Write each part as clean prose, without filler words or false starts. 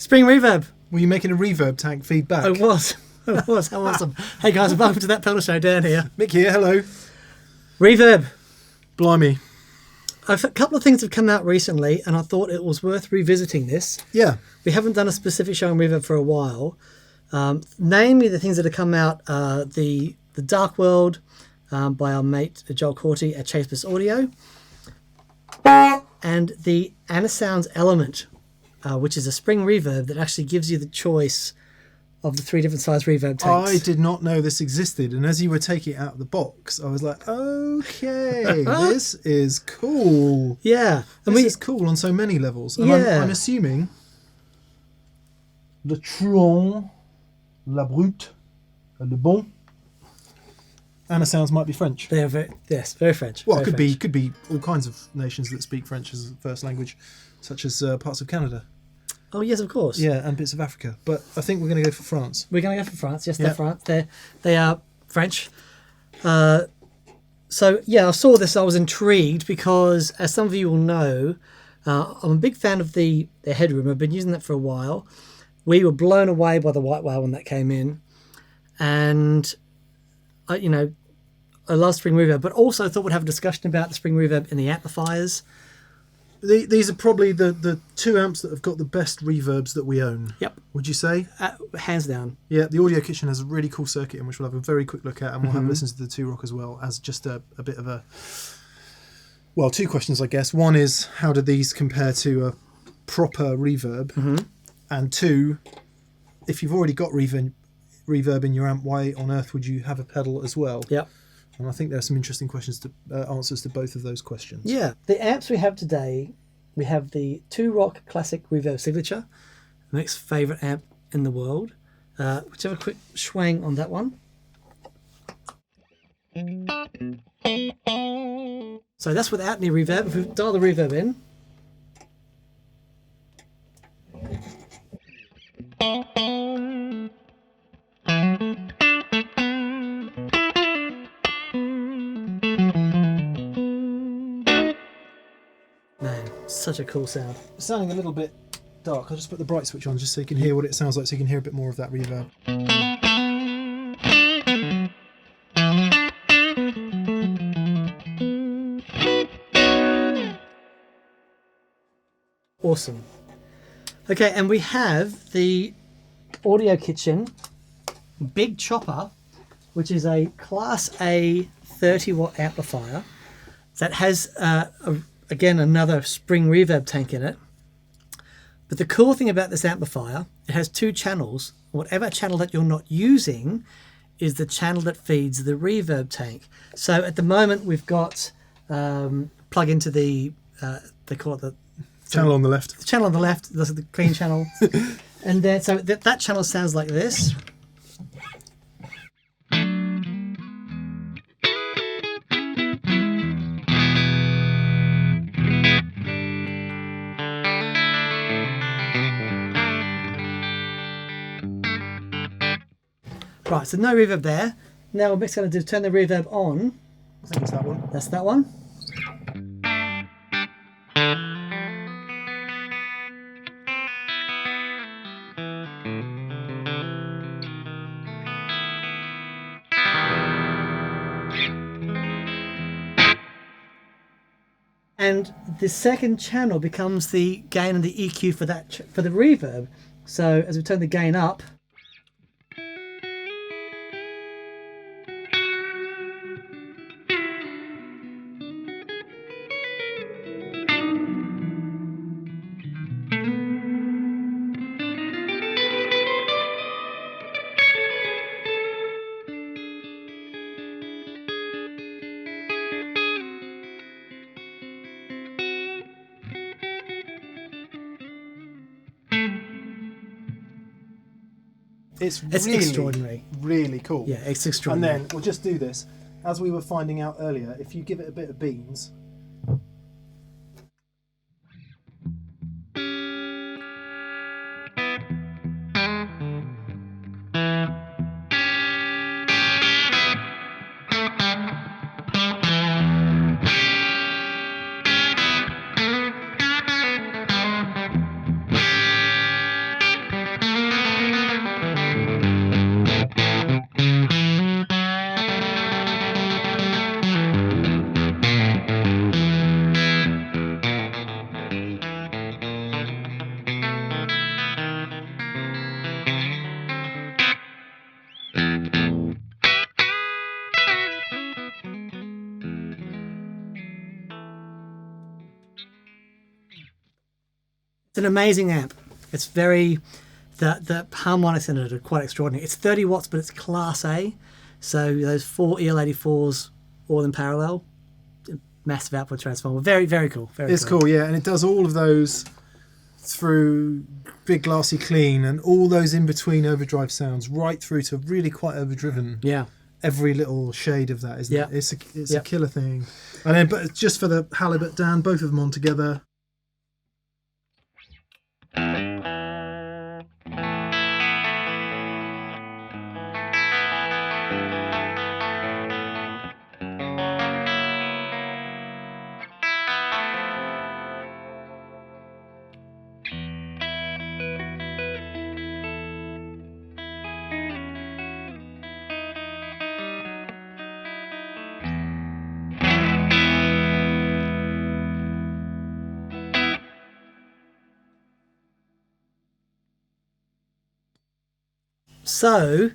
Spring reverb. Were you making a reverb tank feedback? I was. I was. How awesome. Hey guys, welcome to That Pedal Show. Dan here. Mick here, hello. Reverb. Blimey. A couple of things have come out recently, and I thought it was worth revisiting this. Yeah. We haven't done a specific show on reverb for a while. Namely, the things that have come out are the Dark World by our mate Joel Corti at Chase Audio, and the Anasounds Element, which is a spring reverb that actually gives you the choice of the 3 different size reverb tanks. I did not know this existed, and as you were taking it out of the box, I was like, okay, this is cool. Yeah. This is cool on so many levels. And Yeah. I'm assuming le truand, la brute, le bon. Anasounds might be French. They are very French. Well, very could be all kinds of nations that speak French as a first language, such as parts of Canada. Oh yes, of course. Yeah, and bits of Africa. But I think we're going to go for France. We're going to go for France. Yes, Yeah. they're France. They are French. So yeah, I saw this. I was intrigued because, as some of you will know, I'm a big fan of the Headroom. I've been using that for a while. We were blown away by the White Whale when that came in, and I love spring reverb, but also thought we'd have a discussion about the spring reverb in the amplifiers. These are probably the 2 amps that have got the best reverbs that we own. Yep, Would you say? hands down. Yeah, the Audio Kitchen has a really cool circuit in which we'll have a very quick look at, and we'll have a listen to the 2 Rock as well as just a bit of a... Well, 2 questions, I guess. One is, how do these compare to a proper reverb? And 2, if you've already got reverb in your amp, why on earth would you have a pedal as well? Yep. And I think there are some interesting answers to both of those questions. Yeah. The amps we have today, we have the 2 Rock Classic Reverb Signature, Mick's favourite amp in the world. Let's have a quick swing on that one. So that's without any reverb. If we dial the reverb in. Man, such a cool sound. It's sounding a little bit dark. I'll just put the bright switch on just so you can hear what it sounds like, so you can hear a bit more of that reverb. Awesome. Okay, and we have the Audio Kitchen Big Chopper, which is a Class A 30-watt amplifier that has, again, another spring reverb tank in it. But the cool thing about this amplifier, it has 2 channels. Whatever channel that you're not using is the channel that feeds the reverb tank. So at the moment, we've got plug into the, they call it the Channel on the left. The channel on the left, the clean channel. And then, so that channel sounds like this. Right, so no reverb there. Now what Mick's going to do is turn the reverb on. I think it's that one. That's that one. And the second channel becomes the gain and the EQ for that for the reverb. So as we turn the gain up, It's really, extraordinary. Really cool. Yeah, it's extraordinary. And then we'll just do this. As we were finding out earlier, if you give it a bit of beans, It's an amazing amp. It's very, the harmonics in it are quite extraordinary. It's 30 watts, but it's Class A. So those 4 EL84s all in parallel. Massive output transformer. Very, very cool. It's cool, yeah. And it does all of those through big glassy clean and all those in between overdrive sounds right through to really quite overdriven. Yeah. Every little shade of that, isn't Yeah. it? It's a killer thing. And then, but just for the halibut down, both of them on together. So,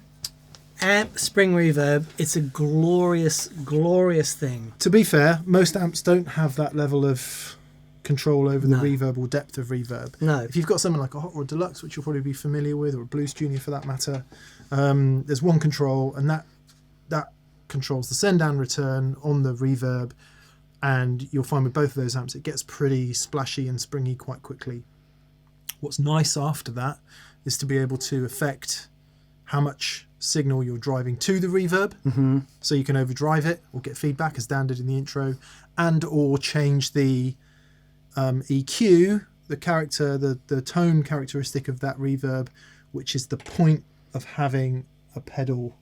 amp spring reverb, it's a glorious, glorious thing. To be fair, most amps don't have that level of control over the reverb or depth of reverb. No. If you've got something like a Hot Rod Deluxe, which you'll probably be familiar with, or a Blues Junior for that matter, there's one control, and that controls the send down return on the reverb, and you'll find with both of those amps it gets pretty splashy and springy quite quickly. What's nice after that is to be able to affect how much signal you're driving to the reverb, so you can overdrive it or get feedback as Dan did in the intro, and or change the EQ, the tone characteristic of that reverb, which is the point of having a pedal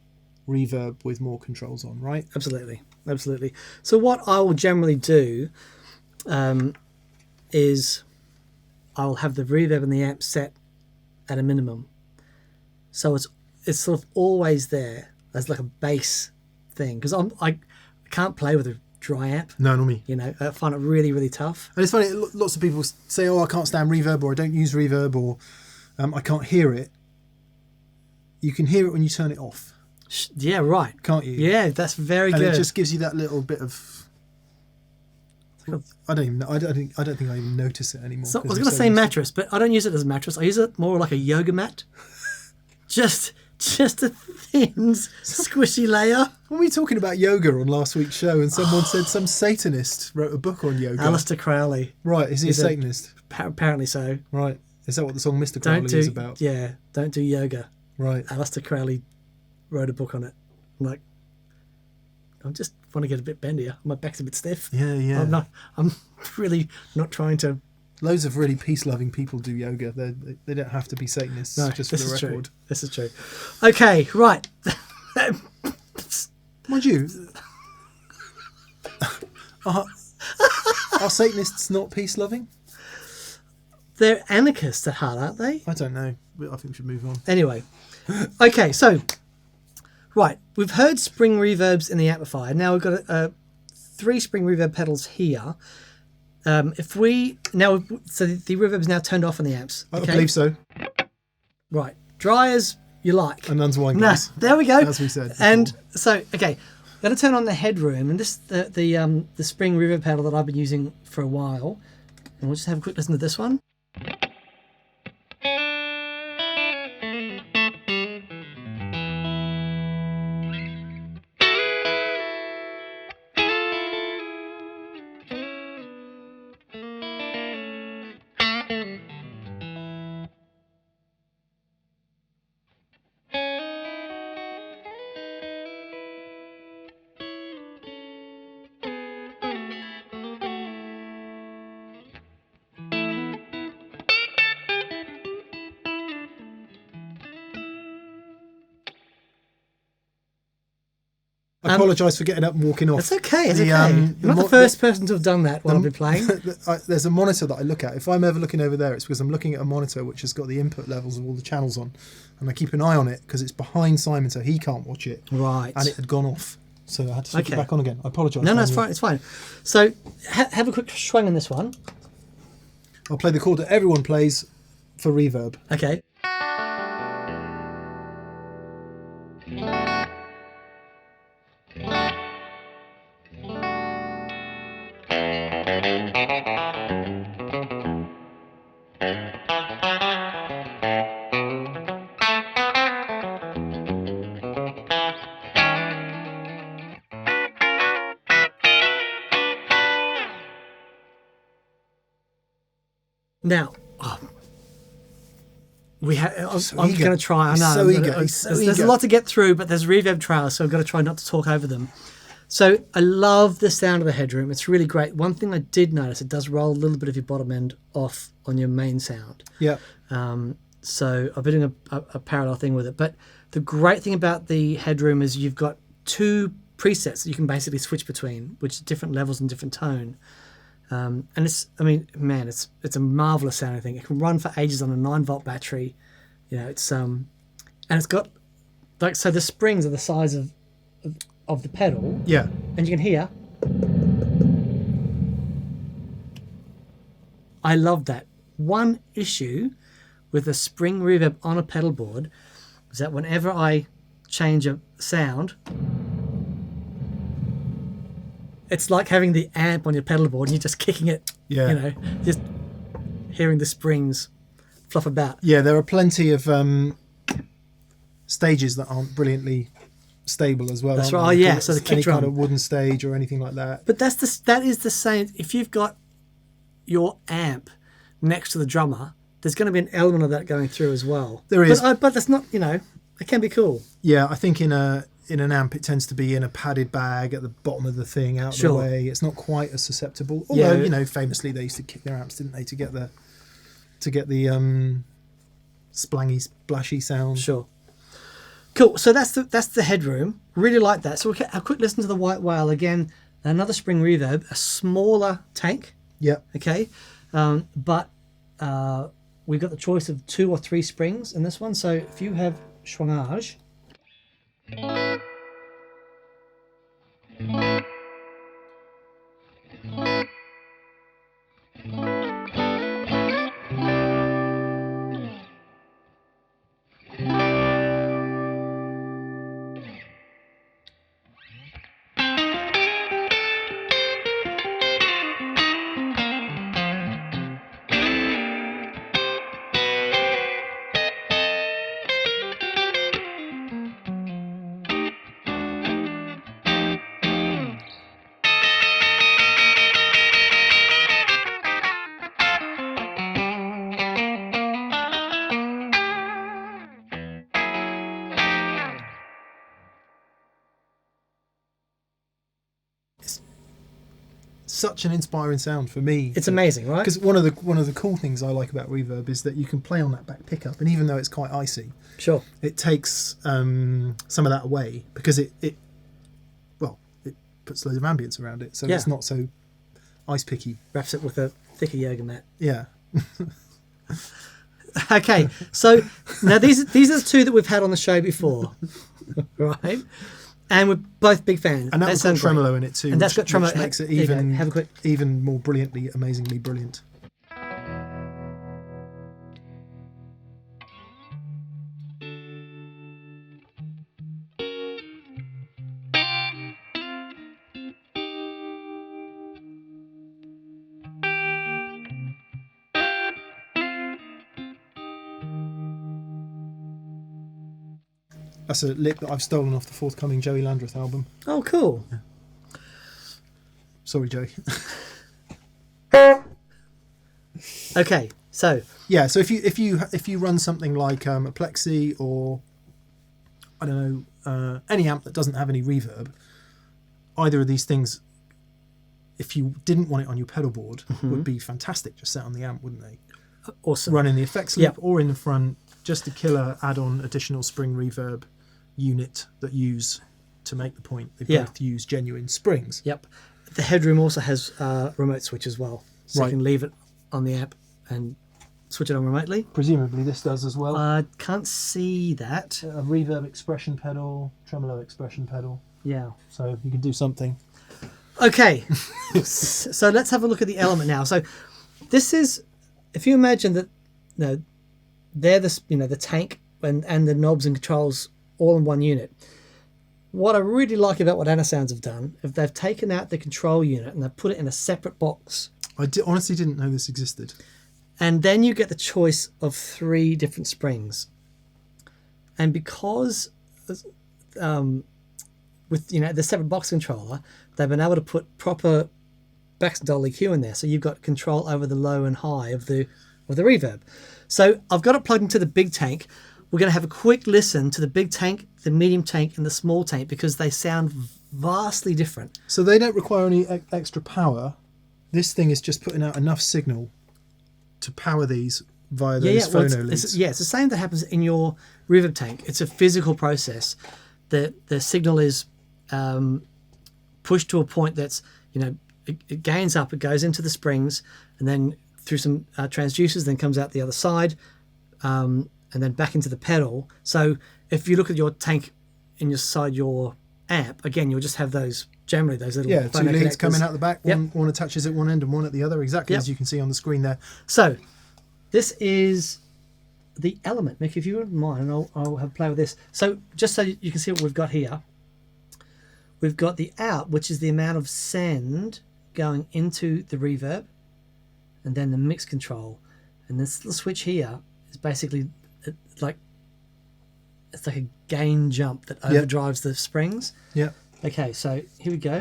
reverb with more controls on, right? Absolutely. So what I will generally do is I'll have the reverb and the amp set at a minimum. So it's sort of always there as like a bass thing, because I can't play with a dry amp. No, not me. You know, I find it really, really tough. And it's funny, lots of people say, oh, I can't stand reverb, or I don't use reverb, or I can't hear it. You can hear it when you turn it off. Yeah, right. Can't you? Yeah, that's very and good. It just gives you that little bit of... I don't think I even notice it anymore. So I was going to say mattress, but I don't use it as a mattress. I use it more like a yoga mat. Just a thin, squishy layer. When we were talking about yoga on last week's show, and someone said some Satanist wrote a book on yoga. Aleister Crowley. Right, is he a Satanist? Apparently so. Right. Is that what the song Mr. Crowley is about? Yeah, don't do yoga. Right. Aleister Crowley wrote a book on it. I'm like, I just want to get a bit bendier. My back's a bit stiff. Yeah. I'm really not trying to. Loads of really peace-loving people do yoga. They don't have to be Satanists, No, just for the record. True. This is true. Okay, right. Mind you, are Satanists not peace-loving? They're anarchists at heart, aren't they? I don't know. I think we should move on. Anyway. Okay, so, right. We've heard spring reverbs in the amplifier. Now we've got 3 spring reverb pedals here. So the reverb's now turned off on the amps. Okay? I believe so. Right. Dry as you like. And none's wine glass. There we go. As we said before. And so, okay, I'm going to turn on the Headroom, and this the spring reverb pedal that I've been using for a while. And we'll just have a quick listen to this one. I apologise for getting up and walking off. It's okay. It's okay. You're not the first person to have done that while I've been playing. There's a monitor that I look at. If I'm ever looking over there, it's because I'm looking at a monitor which has got the input levels of all the channels on, and I keep an eye on it because it's behind Simon, so he can't watch it. Right. And it had gone off, so I had to switch it back on again. I apologise. No, it's fine. It's fine. So have a quick swing on this one. I'll play the chord that everyone plays for reverb. Okay. Now, I'm So going eager. to try. I He's know. so eager. He's so There's a eager. lot to get through, but there's reverb trails, so I've got to try not to talk over them. So I love the sound of the Headroom. It's really great. One thing I did notice, it does roll a little bit of your bottom end off on your main sound. Yeah. So I've been doing a parallel thing with it. But the great thing about the Headroom is you've got 2 presets that you can basically switch between, which are different levels and different tone. And it's, I mean, man, it's a marvelous sounding thing. It can run for ages on a 9-volt battery. You know, it's and it's got like, so the springs are the size of the pedal. Yeah. And you can hear. I love that. One issue with a spring reverb on a pedal board is that whenever I change a sound, it's like having the amp on your pedal board and you're just kicking it. Yeah. You know, just hearing the springs fluff about. Yeah, there are plenty of stages that aren't brilliantly stable as well. That's aren't right. there? Oh, yeah, Because so the it's any kick drum. kind of wooden stage or anything like that. But that is the same. If you've got your amp next to the drummer, there's going to be an element of that going through as well. There is. But that's not, you know, it can be cool. Yeah, I think in an amp it tends to be in a padded bag at the bottom of the thing, out of the Sure. way. It's not quite as susceptible. Although, Yeah. you know, famously they used to kick their amps, didn't they, to get the splangy, splashy sound. Sure. Cool. So that's the Headroom. Really like that. So we'll get a quick listen to the White Whale again. Another spring reverb, a smaller tank. Yeah. Okay, but we've got the choice of 2 or 3 springs in this one. So if you have schwungage, Such an inspiring sound for me. it's amazing, right? Because one of the cool things I like about reverb is that you can play on that back pickup, and even though it's quite icy, Sure. it takes some of that away because it puts loads of ambience around it, so Yeah. it's not so ice picky. Wraps it with a thicker yoga mat. Yeah. Okay, so now these are the 2 that we've had on the show before, right? And we're both big fans. And that They one's got sound great. tremolo in it too, And that's got tremolo. which makes it There you go. even Have a quick. even more brilliantly, amazingly brilliant. That's a lick that I've stolen off the forthcoming Joey Landreth album. Oh, cool. Sorry, Joey. Okay, so Yeah, so if you run something like a Plexi or I don't know any amp that doesn't have any reverb, either of these things, if you didn't want it on your pedal board, would be fantastic. Just set on the amp, wouldn't they? awesome. Run in the effects loop Yep. or in the front, just a killer add-on additional spring reverb unit that use to make the point. They Yeah. both use genuine springs. Yep. The Headroom also has a remote switch as well, so Right. you can leave it on the app and switch it on remotely. Presumably this does as well. I can't see that. A reverb expression pedal, tremolo expression pedal, Yeah. so you can do something. Okay, so let's have a look at the Element now. So this is, if you imagine that, they're the tank and the knobs and controls all in one unit. What I really like about what Anasounds have done, if they've taken out the control unit and they've put it in a separate box, Honestly didn't know this existed. and then you get the choice of 3 different springs. And because with the separate box controller, they've been able to put proper Baxter EQ in there, so you've got control over the low and high of the of the reverb. So I've got it plugged into the big tank. We're going to have a quick listen to the big tank, the medium tank, and the small tank because they sound vastly different. So they don't require any extra power. This thing is just putting out enough signal to power these via those phono leads. It's the same that happens in your reverb tank. It's a physical process. The signal is pushed to a point that's, it gains up, it goes into the springs, and then through some transducers, then comes out the other side, and then back into the pedal. So if you look at your tank inside your amp, again, you'll just have those little two phono leads connectors coming out the back. One attaches at one end and one at the other, exactly as you can see on the screen there. So this is the Element. Mick, if you wouldn't mind, I'll have a play with this. So just so you can see what we've got here, we've got the out, which is the amount of send going into the reverb, and then the mix control. And this little switch here is basically like a gain jump that overdrives the springs. Yeah. Okay, so here we go.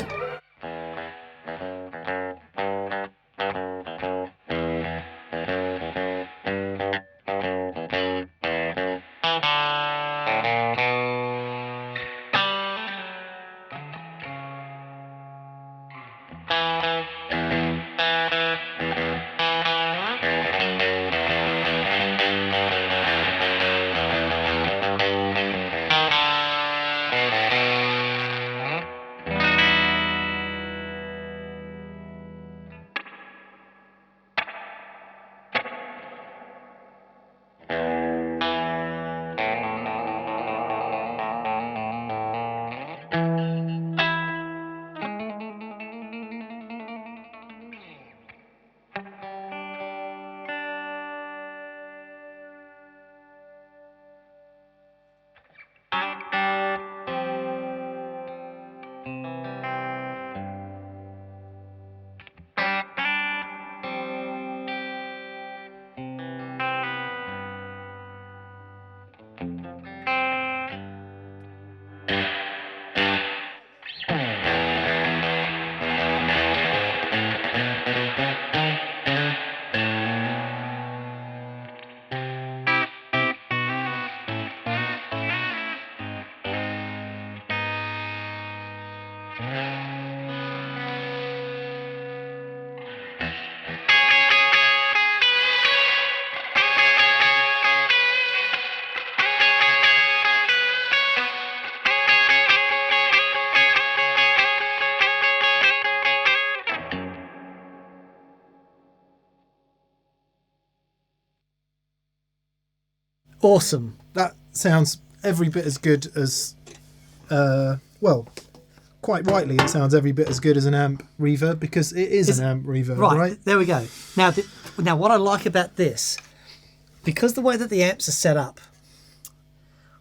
Awesome. That sounds every bit as good as, quite rightly, it sounds every bit as good as an amp reverb because it is an amp reverb, right? There we go. Now, what I like about this, because the way that the amps are set up,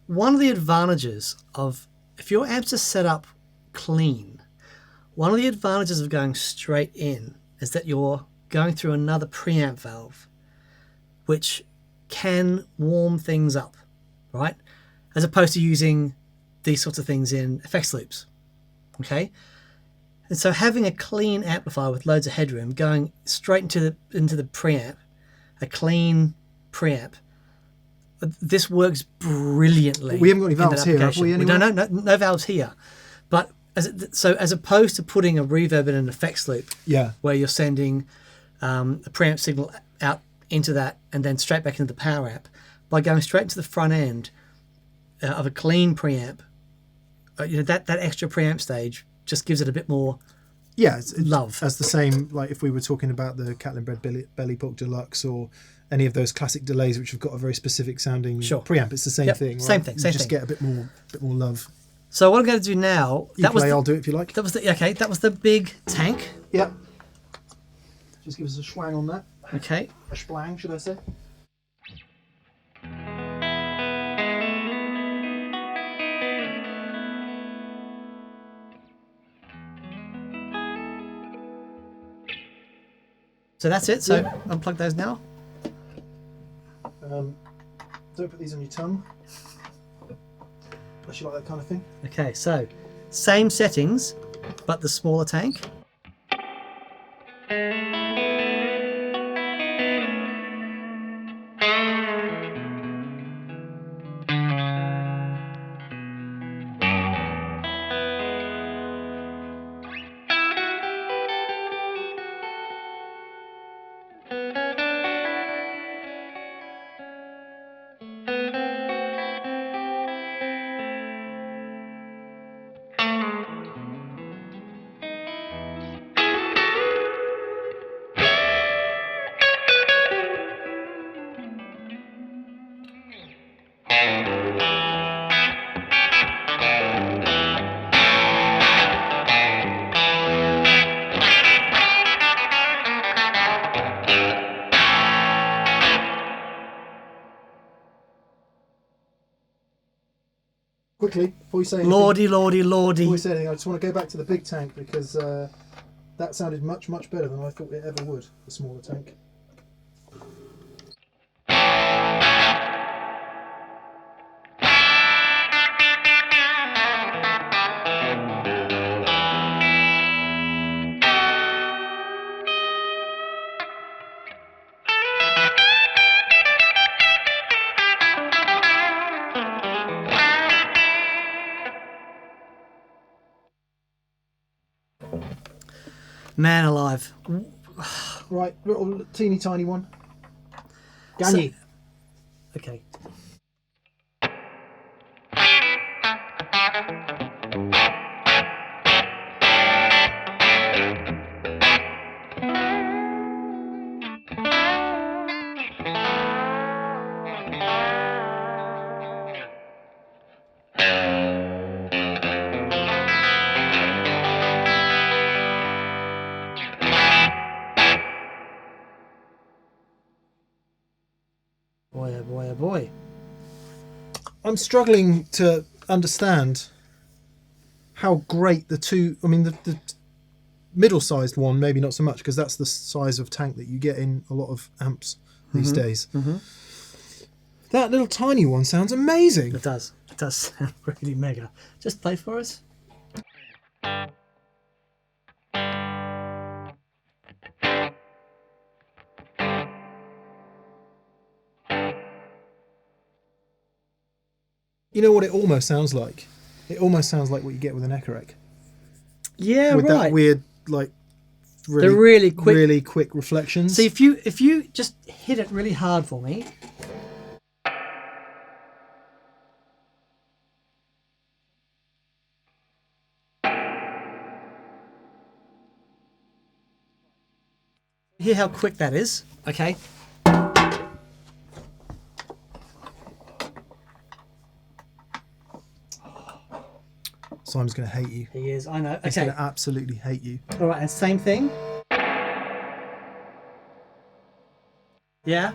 one of the advantages of, if your amps are set up clean, one of the advantages of going straight in is that you're going through another preamp valve, which can warm things up, right? As opposed to using these sorts of things in effects loops, okay? And so having a clean amplifier with loads of headroom going straight into the preamp, a clean preamp, this works brilliantly. We haven't got any valves here, have we? No valves here. But as opposed to putting a reverb in an effects loop, where you're sending a preamp signal out into that and then straight back into the power amp, by going straight into the front end of a clean preamp, that extra preamp stage just gives it a bit more love. As the same, like if we were talking about the Catlin Bread Belly Pork Deluxe or any of those classic delays which have got a very specific sounding preamp, it's the same thing, right? Same thing. Just get a bit more love. So what I'm going to do now, I'll do it if you like. That was the big tank. Yep. Just give us a schwang on that. Okay. A splang, should I say? So that's it. So unplug those now. Don't put these on your tongue. Unless you like that kind of thing. Okay, so same settings, but the smaller tank. quickly, before you say anything, Lordy, lordy, lordy. before you say anything, I just want to go back to the big tank because that sounded much, much better than I thought it ever would, the smaller tank. Man alive. Right, little teeny tiny one. Gagne. Okay. Boy, oh boy, oh boy. I'm struggling to understand how great the two, I mean the middle-sized one maybe not so much because that's the size of tank that you get in a lot of amps these days. That little tiny one sounds amazing. It does sound really mega. Just play for us. You know what it almost sounds like? It almost sounds like what you get with an Echo Yeah, with right. that weird, like, They're really quick. really quick reflections. See, if you just hit it really hard for me. Hear how quick that is, okay? Simon's going to hate you. He is, I know. He's Okay. going to absolutely hate you. All right, and same thing. Yeah,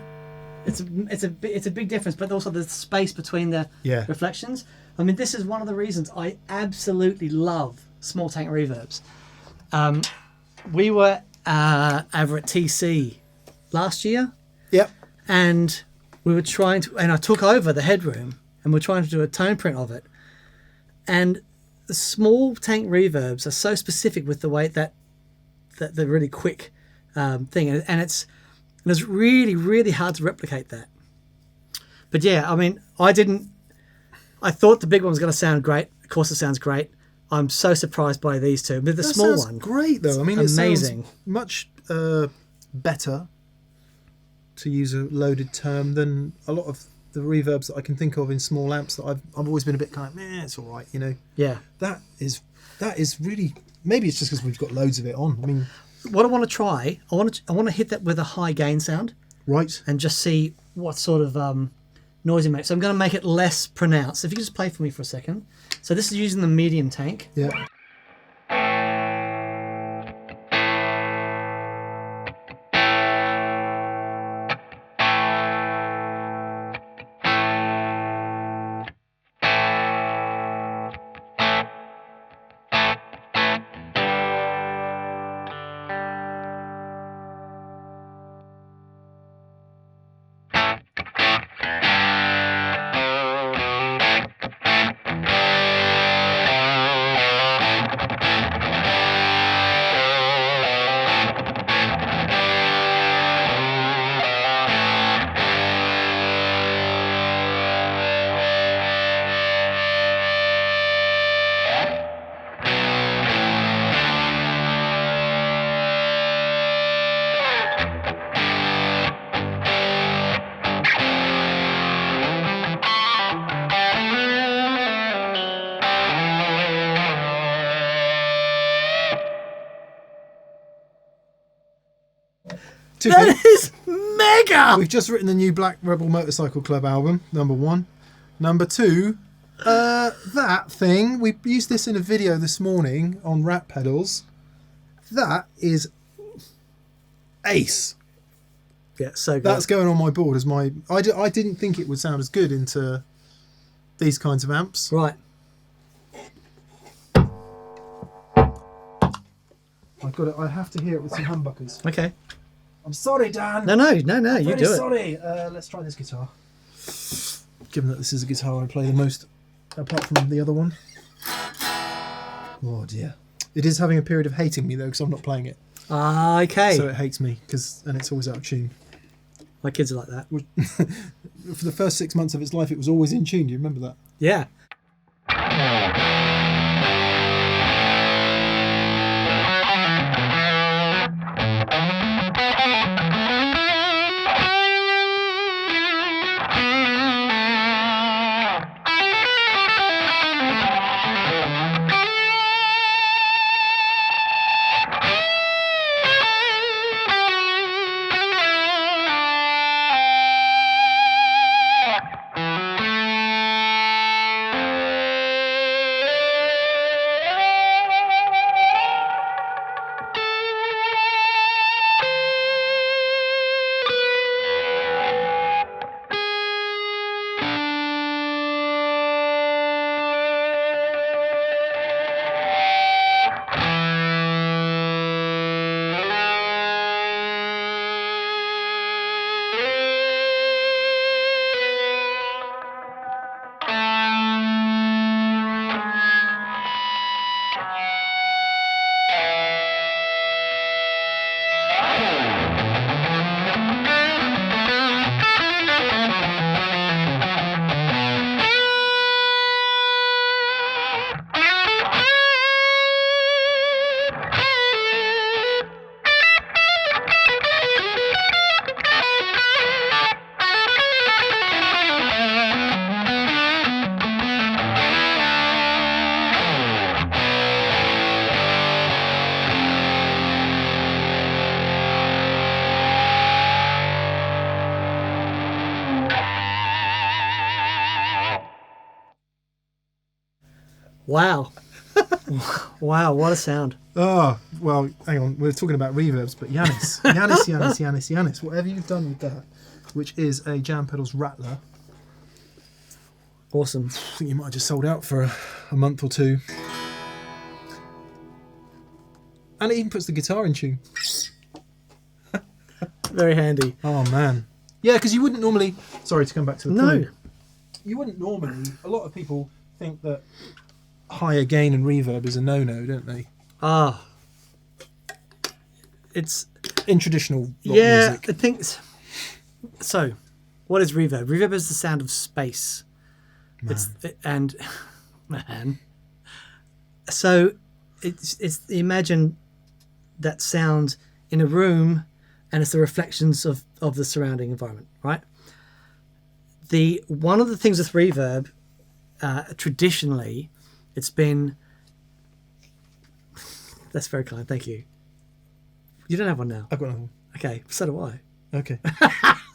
it's a big difference, but also the space between the Yeah. reflections. I mean, this is one of the reasons I absolutely love small tank reverbs. We were over at TC last year, Yep. and we were trying to, and I took over the Headroom, and we're trying to do a tone print of it, and the small tank reverbs are so specific with the way that the really quick thing, and it's really, really hard to replicate that. But yeah, I mean, I thought the big one was going to sound great. Of course, it sounds great. I'm so surprised by these two. But the That small sounds one, great though. I mean, amazing. It sounds much better, to use a loaded term, than a lot of the reverbs that I can think of in small amps that I've always been a bit kind of, it's all right, you know. Yeah. That is really, maybe it's just because we've got loads of it on. I mean, What I want to try, I want to hit that with a high gain sound right. and just see what sort of noise it makes. So I'm going to make it less pronounced. If you could just play for me for a second. So this is using the medium tank. Yeah. That is mega! We've just written the new Black Rebel Motorcycle Club album, number 1. Number 2, that thing, we used this in a video this morning on Rat Pedals. That is ace. Yeah, so good. That's going on my board as my... I didn't think it would sound as good into these kinds of amps. Right. I've got it. I have to hear it with some humbuckers. Okay. I'm sorry, Dan. No, you do it. Sorry. Let's try this guitar. Given that this is a guitar I play the most, apart from the other one. Oh dear. It is having a period of hating me though, because I'm not playing it. Ah, okay. So it hates me and it's always out of tune. My kids are like that. For the first 6 months of its life, it was always in tune. Do you remember that? Yeah. Wow. Wow, what a sound. Oh, well, hang on. We're talking about reverbs, but Yanis, whatever you've done with that, which is a Jam Pedals Rattler. Awesome. I think you might have just sold out for a month or two. And it even puts the guitar in tune. Very handy. Oh, man. Yeah, because you wouldn't normally... Sorry to come back to the No. point. You wouldn't normally... A lot of people think that higher gain and reverb is a no-no, don't they? Ah. It's... In traditional rock Yeah, music. I think... So, what is reverb? Reverb is the sound of space. Man. So, it's imagine that sound in a room, and it's the reflections of the surrounding environment, right? One of the things with reverb, traditionally, it's been... That's very kind, thank you. You don't have one now. I've got another one. Okay, so do I. Okay.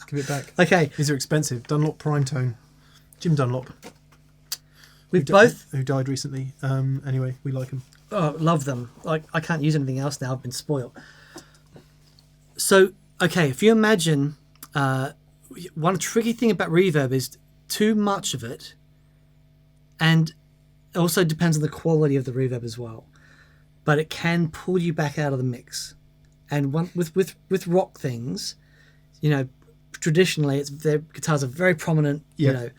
Give it back. Okay. These are expensive. Dunlop Prime Tone. Jim Dunlop. We've both... Who died recently. Anyway, we like them. Oh, love them. Like, I can't use anything else now. I've been spoiled. So, okay, if you imagine... one tricky thing about reverb is too much of it, and it also depends on the quality of the reverb as well, but it can pull you back out of the mix. And with rock things, you know, traditionally their guitars are very prominent, Yeah. you know,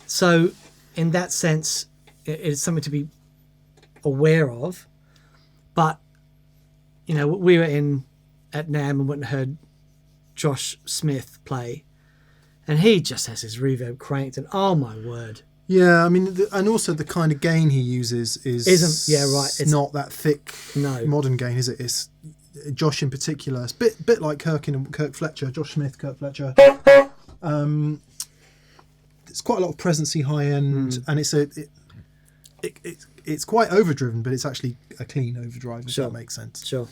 so in that sense it's something to be aware of. But you know, we were at NAMM and went and heard Josh Smith play, and he just has his reverb cranked, and oh my word. Yeah, I mean, and also the kind of gain he uses Isn't, yeah, right. It's not that thick No. modern gain, is it? It's Josh in particular. It's a bit like Kirk Fletcher, Josh Smith, Kirk Fletcher. It's quite a lot of presency high end, and it's quite overdriven, but it's actually a clean overdrive, if that makes sense. Sure.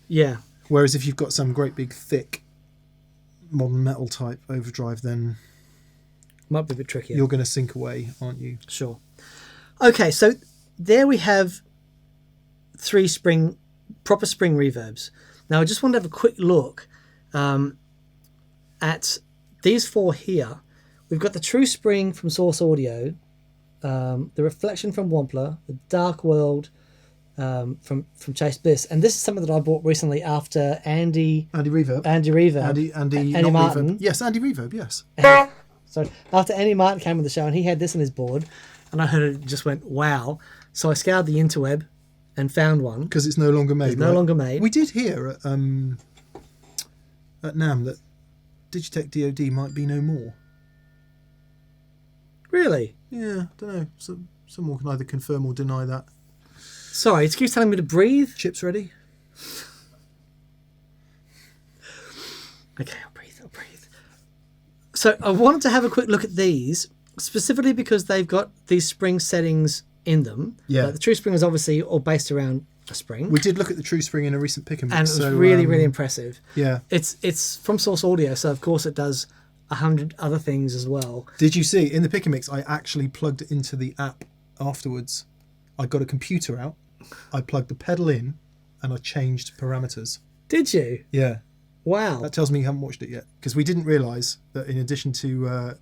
Yeah. Whereas if you've got some great big thick modern metal type overdrive, then Might be a bit trickier. you're going to sink away, aren't you? Sure. Okay, so there we have 3 proper spring reverbs. Now I just want to have a quick look at these 4 here. We've got the True Spring from Source Audio, the Reflection from Wampler, the Dark World from Chase Bliss, and this is something that I bought recently after Andy Reverb. Andy not Martin. Reverb. Yes, Andy Reverb. Yes. So after Andy Martin came on the show, and he had this on his board, and I heard it, just went wow. So I scoured the interweb and found one because it's no longer made. It's no longer made. We did hear at NAM that Digitech DoD might be no more. Really? Yeah, I don't know. Someone can either confirm or deny that. Sorry, it keeps telling me to breathe. Chips ready? Okay, I'll breathe. So I wanted to have a quick look at these, specifically because they've got these spring settings in them. Yeah. Like the true spring is obviously all based around a spring. We did look at the true spring in a recent pick and mix. And it was really impressive. Yeah. It's from Source Audio, so of course it does 100 other things as well. Did you see, in the pick and mix, I actually plugged it into the app afterwards. I got a computer out, I plugged the pedal in, and I changed parameters. Did you? Yeah. Wow. That tells me you haven't watched it yet, because we didn't realise that in addition to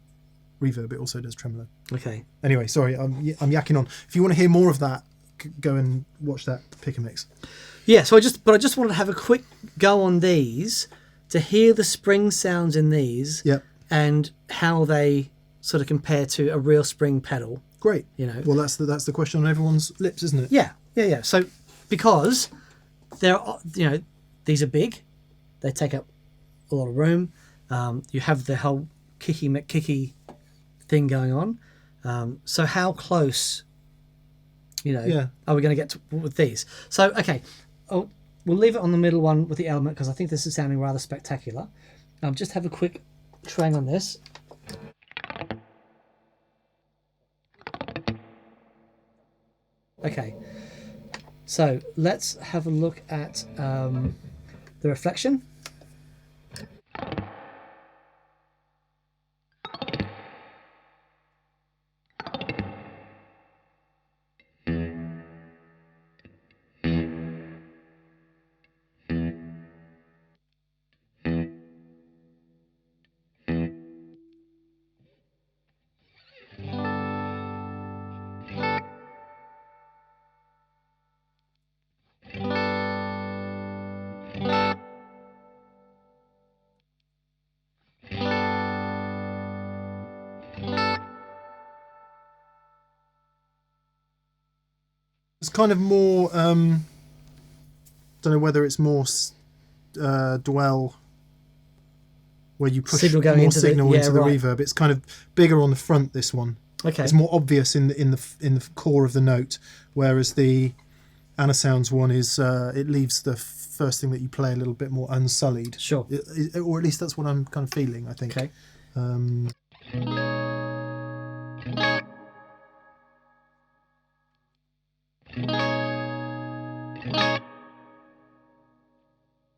reverb, it also does tremolo. Okay. Anyway, sorry, I'm yakking on. If you want to hear more of that, go and watch that pick and mix. Yeah, so I just wanted to have a quick go on these to hear the spring sounds in these. Yep. And how they sort of compare to a real spring pedal. Great. You know. Well, that's the question on everyone's lips, isn't it? Yeah. So because they're, you know, these are big, they take up a lot of room. You have the whole kicky McKicky thing going on. So how close, you know, are we going to get with these? So okay, we'll leave it on the middle one with the Element because I think this is sounding rather spectacular. Just have a quick twang on this. Okay, so let's have a look at the Reflection. It's kind of more, don't know whether it's more dwell, where you push signal going more into signal the, into the right. reverb. It's kind of bigger on the front, this one. Okay. It's more obvious in the core of the note, whereas the Anasounds one is it leaves the first thing that you play a little bit more unsullied. Sure. Or at least that's what I'm kind of feeling, I think. Okay.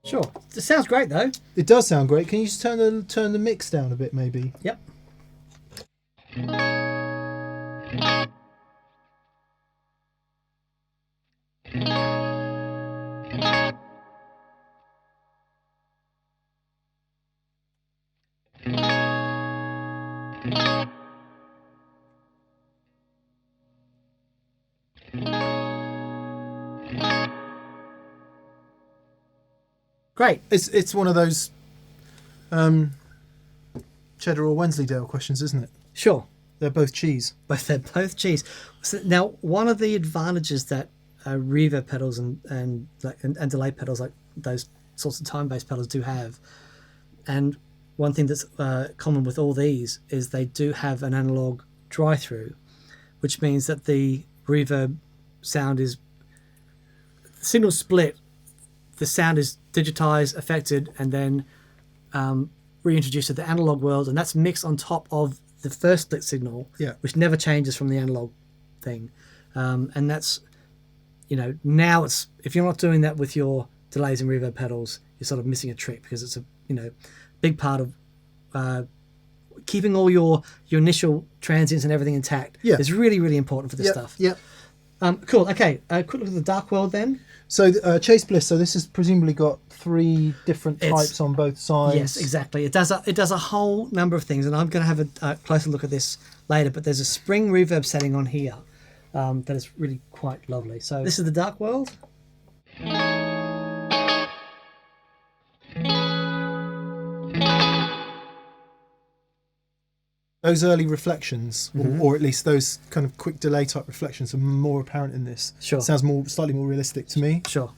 Sure. It sounds great though. It does sound great. Can you just turn the mix down a bit, maybe? Yep. Great. It's one of those cheddar or Wensleydale questions, isn't it? Sure. They're both cheese. But they're both cheese. So now, one of the advantages that reverb pedals and delay pedals, like those sorts of time-based pedals, do have, and one thing that's common with all these is they do have an analog dry-through, which means that the reverb sound is signal split. The sound is digitized, affected, and then reintroduced to the analog world, and that's mixed on top of the first split signal, which never changes from the analog thing. And that's, you know, now it's, if you're not doing that with your delays and reverb pedals, you're sort of missing a trick, because it's a, you know, big part of keeping all your initial transients and everything intact is really, really important for this stuff. Yeah. Cool. Okay. Quick look at the dark world then. So Chase Bliss. So this has presumably got 3 different types on both sides. Yes, exactly. It does a whole number of things, and I'm going to have a closer look at this later. But there's a spring reverb setting on here, that is really quite lovely. So this is the Dark World. Those early reflections, or at least those kind of quick delay type reflections, are more apparent in this. Sure. Sounds slightly more realistic to me. Sure.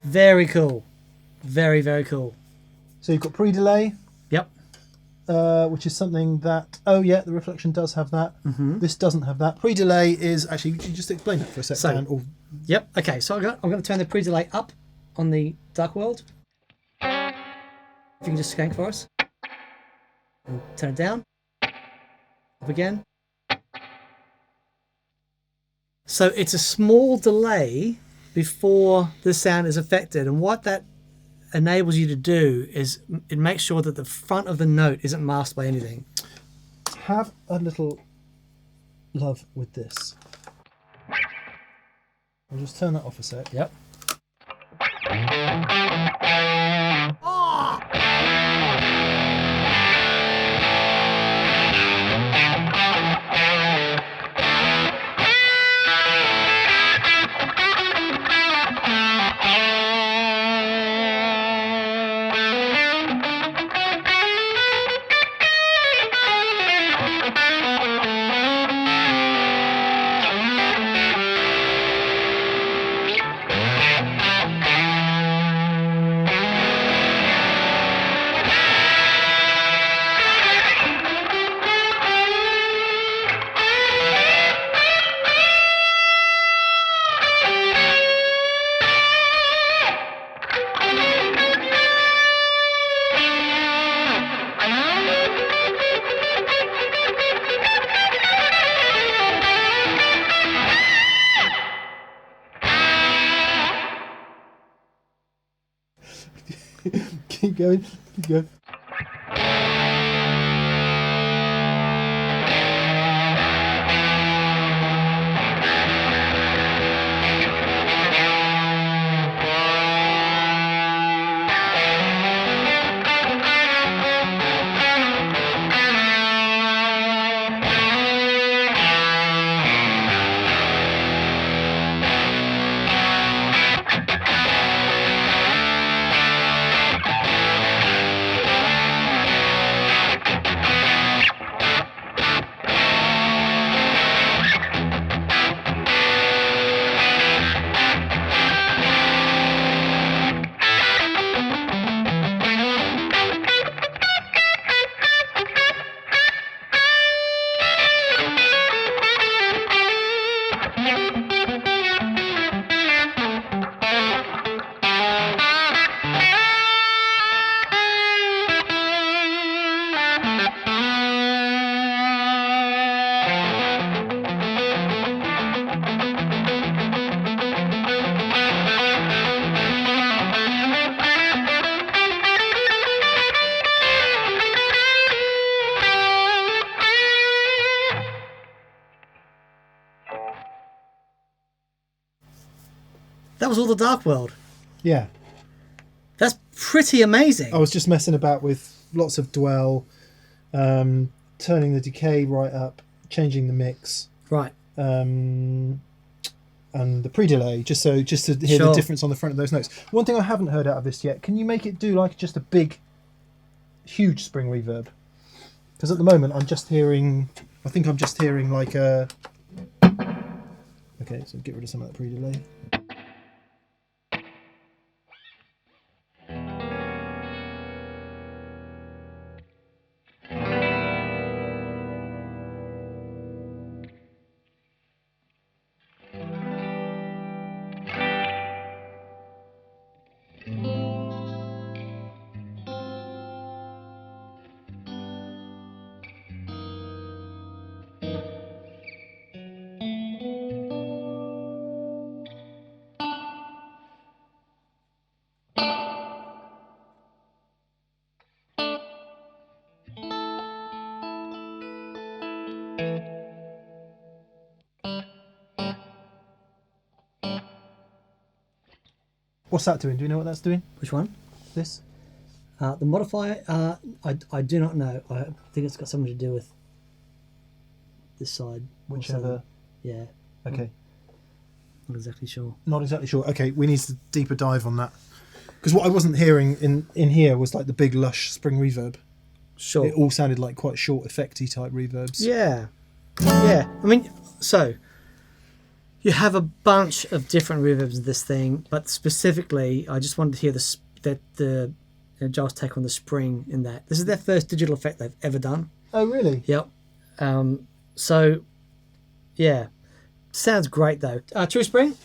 Very cool. Very, very cool. So you've got pre-delay, Yep. which is something that, oh yeah, the reflection does have that. This doesn't have that. Pre-delay is actually, you just explain that for a sec, So- Dan, or Yep. Okay, so I'm going to turn the pre-delay up on the Dark World. If you can just skank for us. And turn it down. Up again. So it's a small delay before the sound is affected, and what that enables you to do is it makes sure that the front of the note isn't masked by anything. have a little love with this. I'll just turn that off a sec. Yep. Keep going. Keep going. That was all the Dark World. Yeah. That's pretty amazing. I was just messing about with lots of dwell, turning the decay right up, changing the mix, Right. and the pre-delay, just to hear Sure. the difference on the front of those notes. One thing I haven't heard out of this yet, can you make it do like just a big, huge spring reverb? Because at the moment I'm just hearing, I think I'm just hearing like a... Okay, so get rid of some of that pre-delay. What's that doing? Do you know what that's doing? Which one? This? The modifier, I do not know. I think it's got something to do with this side. Whichever. Yeah. Okay. Not exactly sure. Not exactly sure. Okay, we need a deeper dive on that. Because what I wasn't hearing in here was like the big lush spring reverb. Sure. It all sounded like quite short, effecty type reverbs. Yeah. Yeah. I mean, so you have a bunch of different reverbs in this thing, but specifically, I just wanted to hear the Giles' take on the spring in that. This is their first digital effect they've ever done. Oh, really? Yep. So, yeah. Sounds great, though. True spring?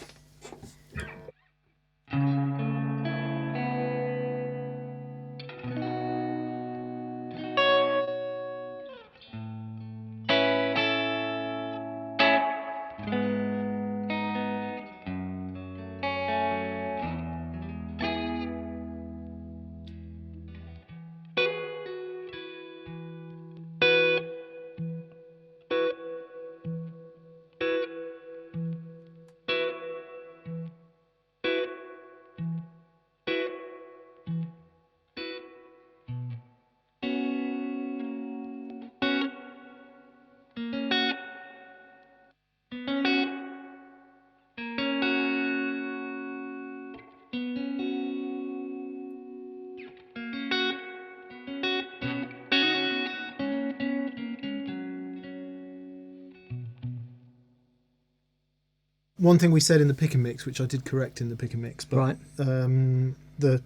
One thing we said in the pick and mix, which I did correct in the pick and mix, but Right. The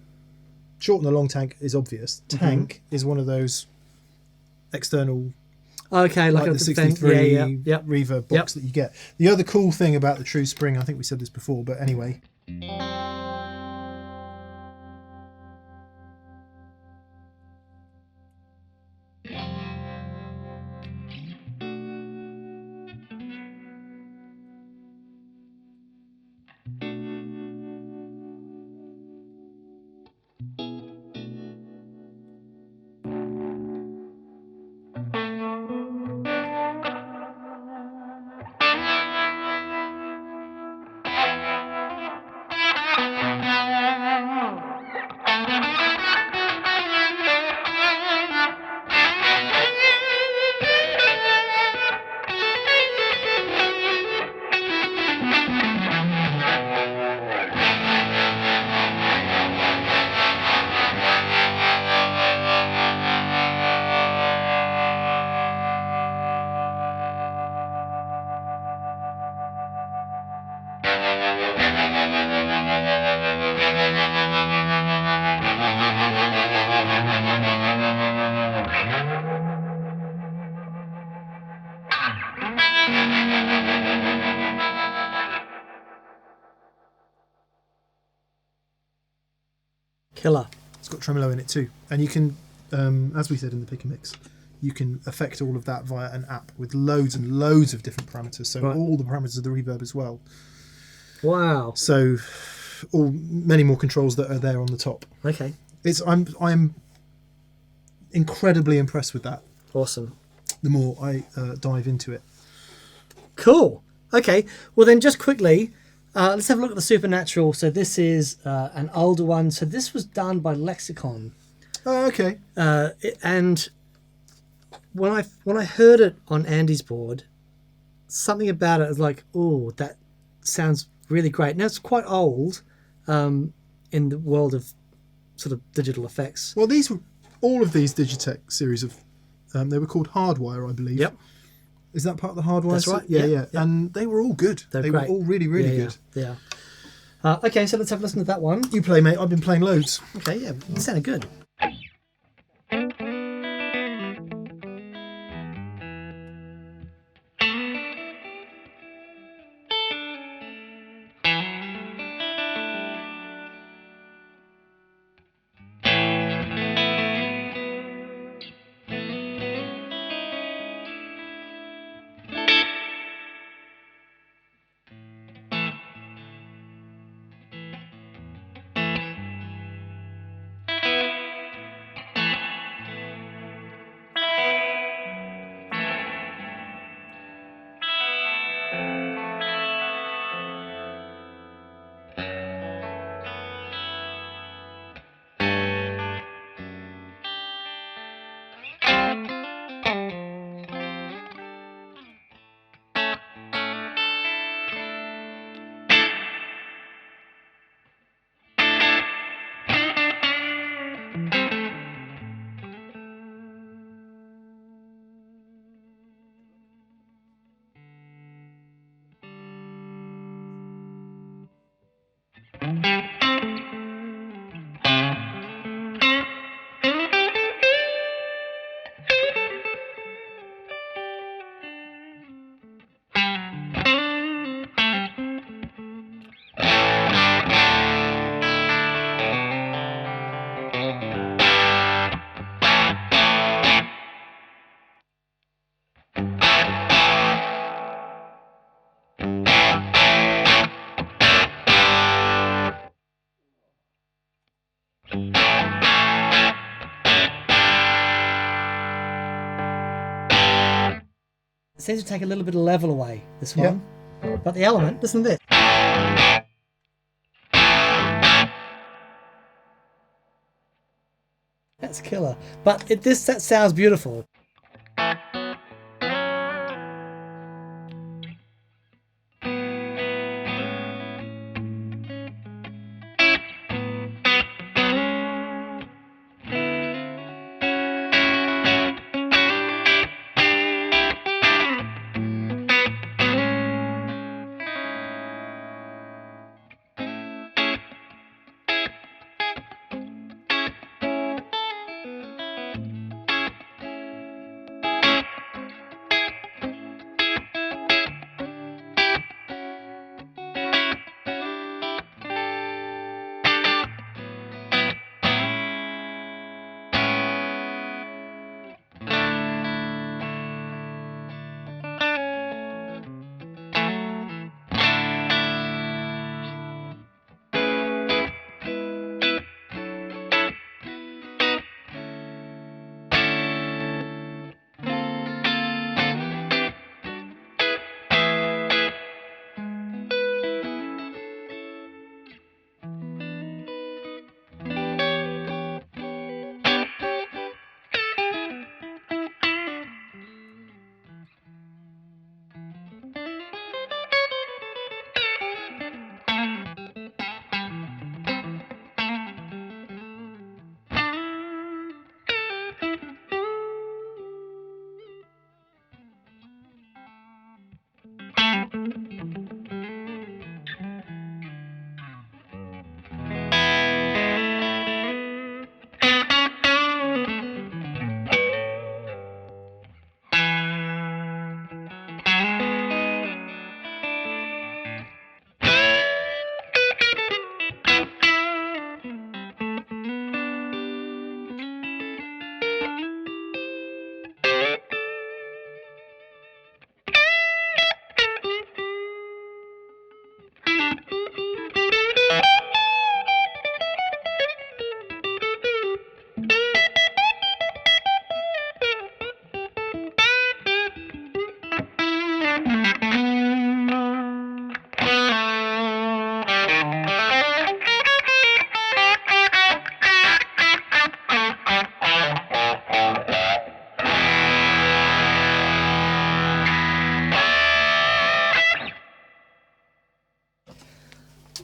short and the long tank is obvious. Tank is one of those external, Okay, like the 63 Yep. reverb box that you get. The other cool thing about the True Spring, I think we said this before, but anyway. Killer. It's got tremolo in it too. And you can, as we said in the pick and mix, you can affect all of that via an app with loads and loads of different parameters. So Right. all the parameters of the reverb as well. Wow. So many more controls that are there on the top. Okay. I'm incredibly impressed with that. Awesome. The more I dive into it. Cool. Okay. Well, then just quickly, let's have a look at the Supernatural. So this is an older one. So this was done by Lexicon. Oh, okay. And when I heard it on Andy's board, something about it was like, oh, that sounds really great. Now it's quite old in the world of sort of digital effects. Well, all of these Digitech series of, they were called Hardwire, I believe. Yep. Is that part of the Hardwire? That's right. Yeah. Yeah. And they were all good. They great. were all really, really good. Yeah. Okay, so let's have a listen to that one. You play, mate. I've been playing loads. Okay, yeah, it sounded good. It seems to take a little bit of level away, this one. But the Element, listen to this. That's killer. But that sounds beautiful.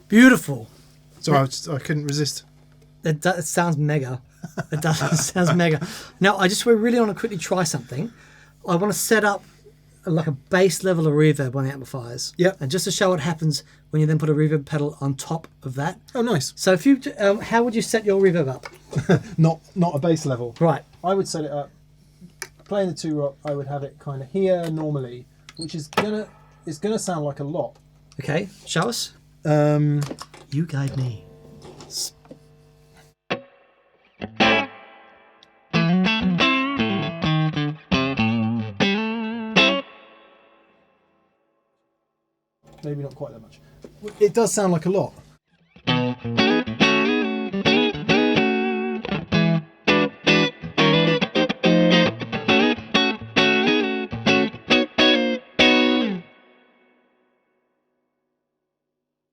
Beautiful. Sorry, I couldn't resist. It sounds mega. It does. It sounds mega. Now, we really want to quickly try something. I want to set up like a base level of reverb on the amplifiers. Yep. And just to show what happens when you then put a reverb pedal on top of that. Oh, nice. So if you, how would you set your reverb up? Not a bass level. Right. I would set it up. Playing the 2-rock, I would have it kind of here normally, which is gonna sound like a lot. Okay. Show us. You guide me. Maybe not quite that much. It does sound like a lot.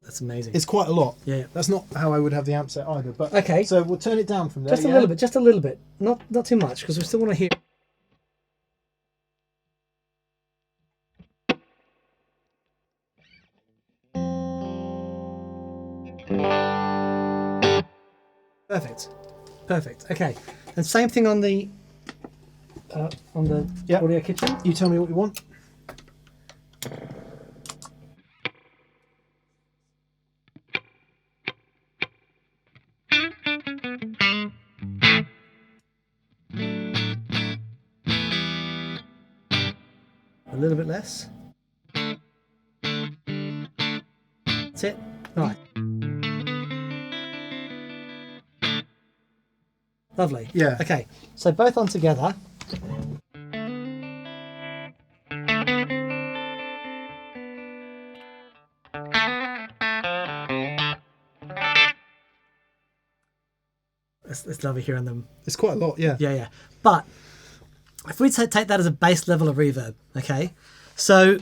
That's amazing. It's quite a lot. Yeah. That's not how I would have the amp set either. But okay. So we'll turn it down from there. Just a little bit. Just a little bit. Not too much, because we still want to hear. Perfect. Okay. And same thing on the audio kitchen. You tell me what you want. A little bit less. That's it. Right. Lovely. Yeah. Okay, so both on together. It's lovely hearing them. It's quite a lot, yeah. Yeah, yeah. But if we take that as a base level of reverb, okay? So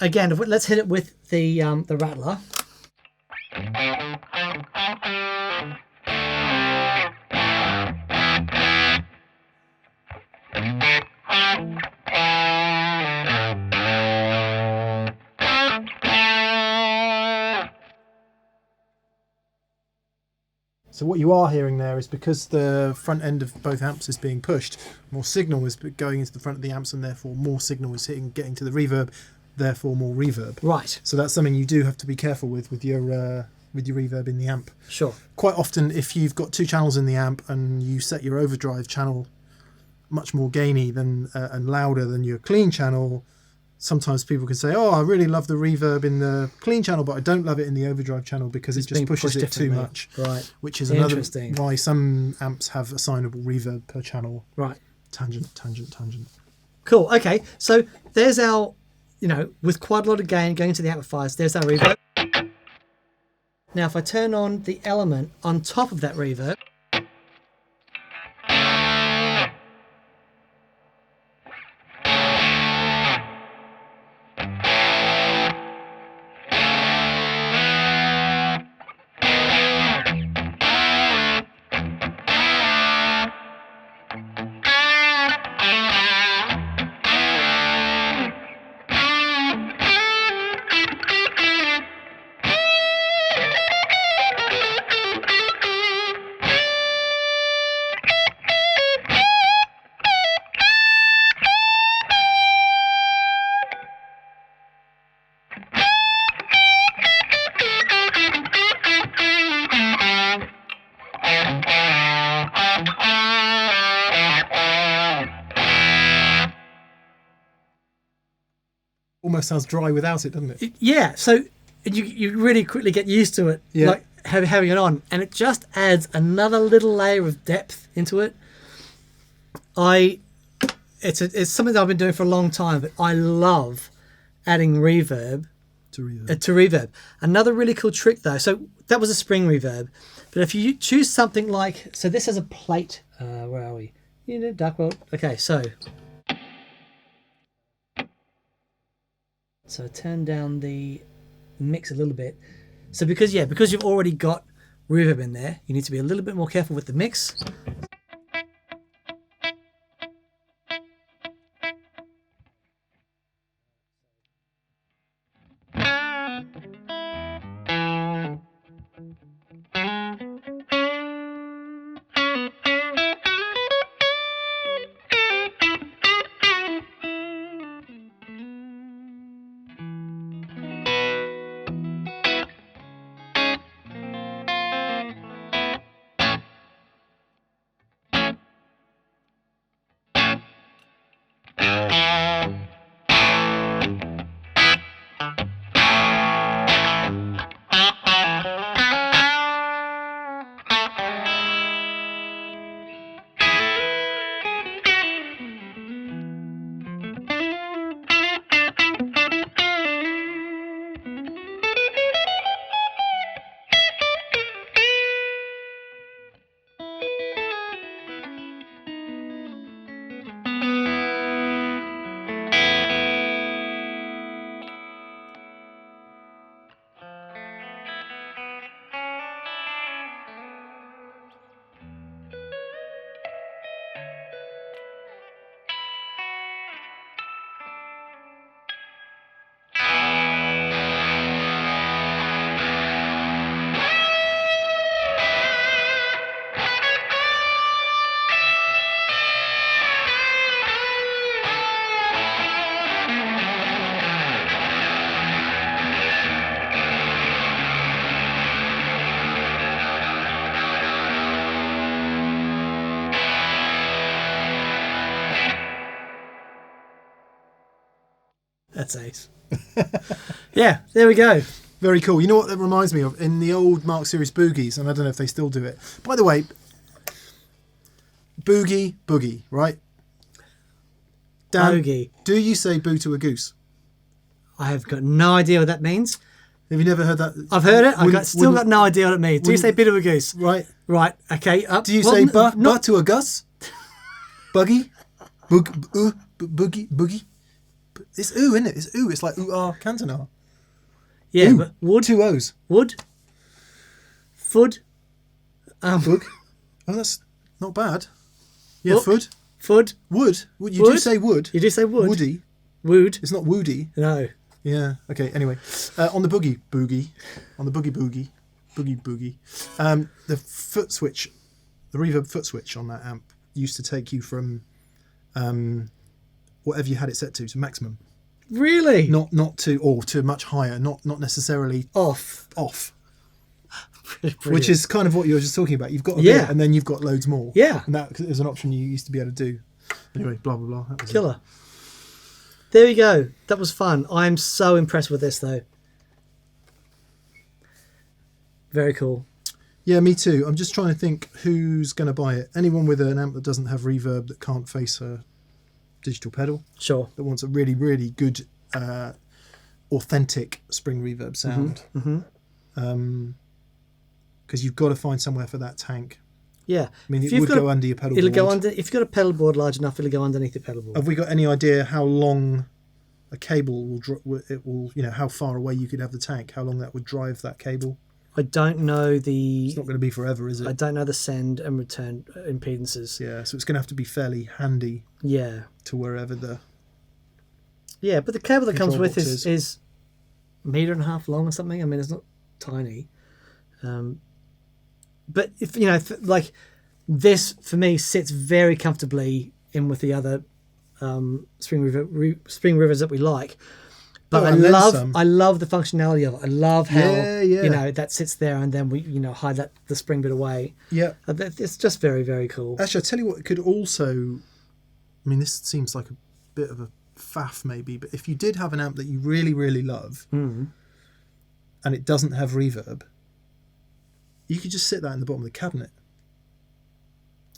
again, let's hit it with the rattler. So what you are hearing there is because the front end of both amps is being pushed, more signal is going into the front of the amps, and therefore more signal is getting to the reverb, therefore more reverb. Right. So that's something you do have to be careful with your reverb in the amp. Sure. Quite often, if you've got two channels in the amp and you set your overdrive channel much more gainy than and louder than your clean channel, sometimes people can say, oh, I really love the reverb in the clean channel, but I don't love it in the overdrive channel because it just pushes it too much. Right. Which is another why some amps have assignable reverb per channel. Right. Tangent, tangent, tangent. Cool. Okay. So there's our, with quite a lot of gain going to the amplifiers, there's our reverb. Now, if I turn on the element on top of that reverb, Almost sounds dry without it, doesn't it? yeah. So you really quickly get used to it, Yeah. like having it on, and it just adds another little layer of depth into it. It's something that I've been doing for a long time, but I love adding reverb To reverb. to reverb. Another really cool trick though, so that was a spring reverb, but if you choose something like, so this has a plate, where are we? Dark world. Okay, so turn down the mix a little bit. So because you've already got reverb in there, you need to be a little bit more careful with the mix. That's ace. Yeah, there we go. Very cool. You know what that reminds me of? In the old Mark Series boogies, and I don't know if they still do it. By the way, boogie, right? Dan, Boogie. do you say boo to a goose? I have got no idea what that means. Have you never heard that? I've heard it. I've still got no idea what it means. Do you say bit of a goose? Right. Right. Okay. Do you say but to a gus? Buggy? Boogie? It's ooh, isn't it? It's ooh. It's like ooh, Cantonar. Yeah, ooh, but wood. 2 O's. Wood. Food. Book. Oh, that's not bad. Yeah, book. food. Food. Wood. You do say wood. You do say wood. Woody. Wood. It's not woody. No. Yeah. Okay. Anyway, on the boogie, on the boogie, the foot switch, the reverb foot switch on that amp used to take you from whatever you had it set to maximum. Really? Not to, or to much higher. Not necessarily off. Which is kind of what you were just talking about. You've got a bit, and then you've got loads more. Yeah. And that is an option you used to be able to do. Anyway, blah blah blah. That was Killer. There we go. That was fun. I'm so impressed with this, though. Very cool. Yeah, me too. I'm just trying to think who's going to buy it. Anyone with an amp that doesn't have reverb, that can't face a digital pedal. Sure. That wants a really, really good, authentic spring reverb sound. Because you've got to find somewhere for that tank. Yeah. I mean, it would go under your pedal board. It'll go under. If you've got a pedal board large enough, it'll go underneath the pedal board. Have we got any idea how long a cable will how far away you could have the tank? How long that would drive that cable? I don't know the... It's not going to be forever, is it? I don't know the send and return impedances. Yeah, so it's going to have to be fairly handy. Yeah. To wherever the... Yeah, but the cable that comes with is a metre and a half long or something. I mean, it's not tiny. But if like this for me sits very comfortably in with the other spring rivers that we like. But I love the functionality of it. I love how that sits there and then we hide the spring bit away. Yeah, it's just very, very cool. Actually, I'll tell you what, it could also. I mean, this seems like a bit of a faff maybe, but if you did have an amp that you really, really love, and it doesn't have reverb, you could just sit that in the bottom of the cabinet.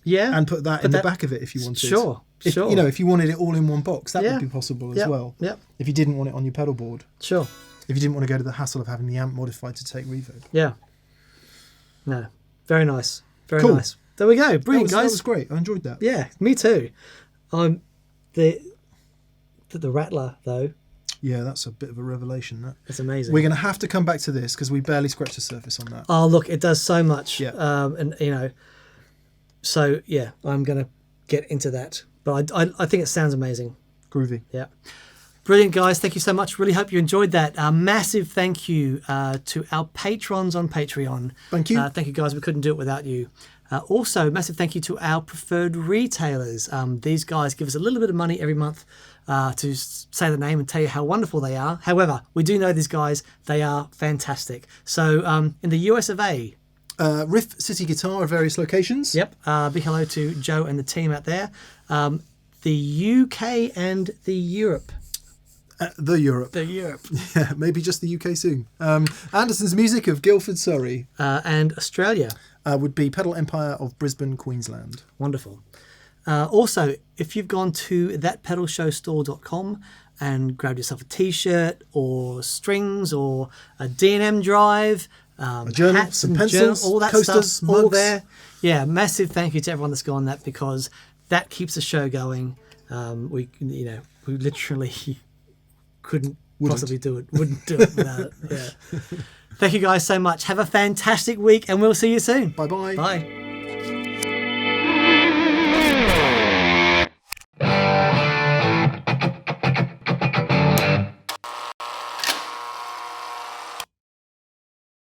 Yeah. And put that in the back of it if you wanted. Sure. If you wanted it all in one box, that would be possible as well. Yeah. If you didn't want it on your pedal board. Sure. If you didn't want to go to the hassle of having the amp modified to take reverb. Yeah. No. Very nice. Very cool. nice. There we go. Brilliant, guys. That was great. I enjoyed that. Yeah, me too. The Rattler, though. Yeah, that's a bit of a revelation. That's amazing. We're going to have to come back to this because we barely scratched the surface on that. Oh, look, it does so much. Yeah. So, yeah, I'm going to get into that. But I think it sounds amazing. Groovy. Yeah. Brilliant, guys. Thank you so much. Really hope you enjoyed that. Massive thank you to our patrons on Patreon. Thank you. Thank you, guys. We couldn't do it without you. Also, massive thank you to our preferred retailers. These guys give us a little bit of money every month to say the name and tell you how wonderful they are. However, we do know these guys. They are fantastic. So in the US of A... Riff City Guitar at various locations. Yep. Big hello to Joe and the team out there. The UK and the Europe. The Europe. Yeah, maybe just the UK soon. Anderson's Music of Guildford, Surrey. And Australia. Would be Pedal Empire of Brisbane, Queensland. Wonderful. Also, if you've gone to thatpedalshowstore.com and grabbed yourself a t-shirt or strings or a D&M drive, a journal, hats, some pencils, all that coasters, stuff, mugs. all there. Yeah, massive thank you to everyone that's gone that because that keeps the show going. We literally wouldn't possibly do it. Wouldn't do it without it. Yeah. Thank you guys so much. Have a fantastic week and we'll see you soon. Bye-bye. Bye.